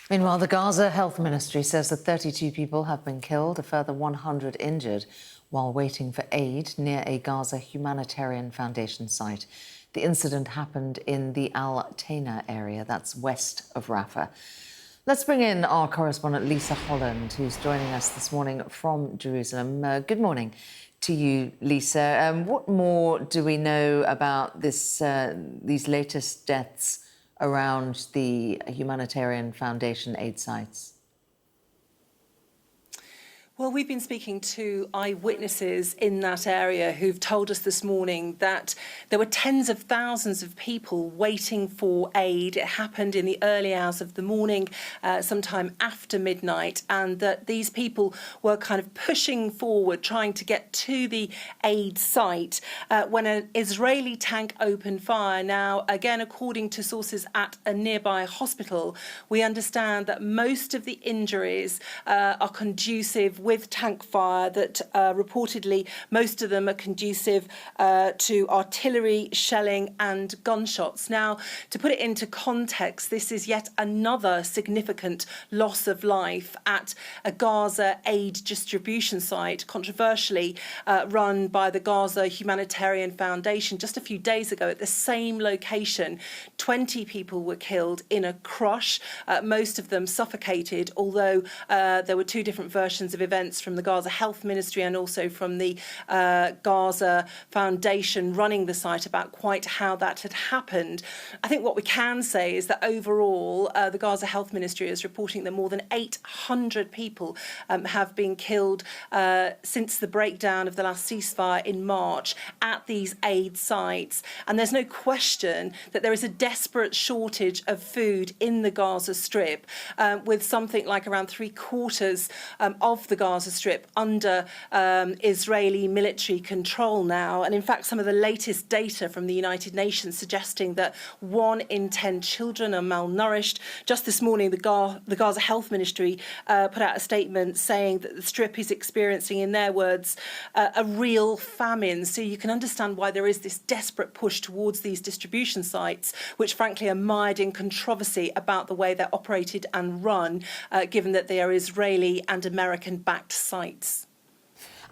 Meanwhile, the Gaza Health Ministry says that 32 people have been killed, a further 100 injured, while waiting for aid near a Gaza Humanitarian Foundation site. The incident happened in the Al Taina area, that's west of Rafah. Let's bring in our correspondent Lisa Holland, who's joining us this morning from Jerusalem. Good morning to you, Lisa. What more do we know about these latest deaths around the Humanitarian Foundation aid sites? Well, we've been speaking to eyewitnesses in that area who've told us this morning that there were tens of thousands of people waiting for aid. It happened in the early hours of the morning, sometime after midnight, and that these people were kind of pushing forward, trying to get to the aid site when an Israeli tank opened fire. Now, again, according to sources at a nearby hospital, we understand that most of the injuries are conducive with tank fire, that reportedly most of them are conducive to artillery, shelling and gunshots. Now, to put it into context, this is yet another significant loss of life at a Gaza aid distribution site, controversially run by the Gaza Humanitarian Foundation. Just a few days ago at the same location, 20 people were killed in a crush, most of them suffocated, although there were two different versions of events from the Gaza Health Ministry and also from the Gaza Foundation running the site about quite how that had happened. I think what we can say is that overall, the Gaza Health Ministry is reporting that more than 800 people have been killed since the breakdown of the last ceasefire in March at these aid sites. And there's no question that there is a desperate shortage of food in the Gaza Strip, with something like around 3/4 of the Gaza Strip under Israeli military control now. And in fact, some of the latest data from the United Nations suggesting that 1 in 10 children are malnourished. Just this morning, the Gaza Health Ministry put out a statement saying that the Strip is experiencing, in their words, a real famine. So you can understand why there is this desperate push towards these distribution sites, which frankly are mired in controversy about the way they're operated and run, given that they are Israeli and American-backed sites.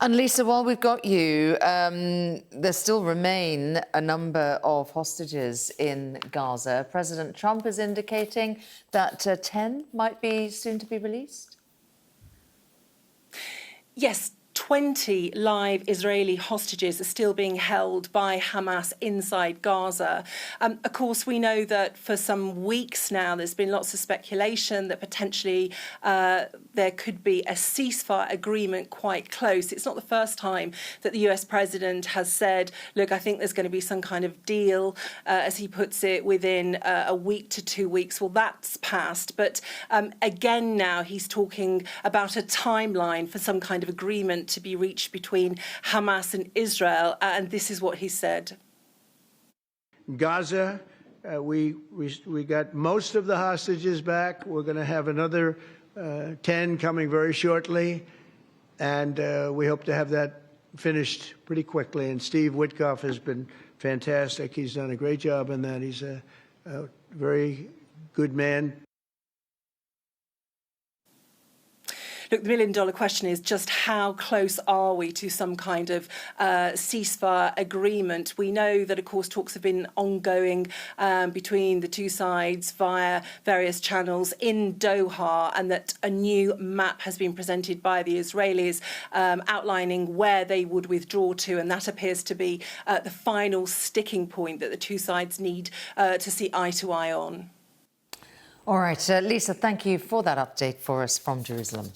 And Lisa, while we've got you, there still remain a number of hostages in Gaza. President Trump is indicating that 10 might be soon to be released. Yes. 20 live Israeli hostages are still being held by Hamas inside Gaza. Of course, we know that for some weeks now there's been lots of speculation that potentially there could be a ceasefire agreement quite close. It's not the first time that the US president has said, look, I think there's going to be some kind of deal, as he puts it, within a week to 2 weeks. Well, that's passed. But again now he's talking about a timeline for some kind of agreement to be reached between Hamas and Israel, and this is what he said. Gaza, we got most of the hostages back. We're going to have another 10 coming very shortly, and we hope to have that finished pretty quickly. And Steve Witkoff has been fantastic. He's done a great job in that. He's a very good man. Look, the million-dollar question is just how close are we to some kind of ceasefire agreement? We know that, of course, talks have been ongoing between the two sides via various channels in Doha, and that a new map has been presented by the Israelis outlining where they would withdraw to, and that appears to be the final sticking point that the two sides need to see eye to eye on. All right, Lisa, thank you for that update for us from Jerusalem.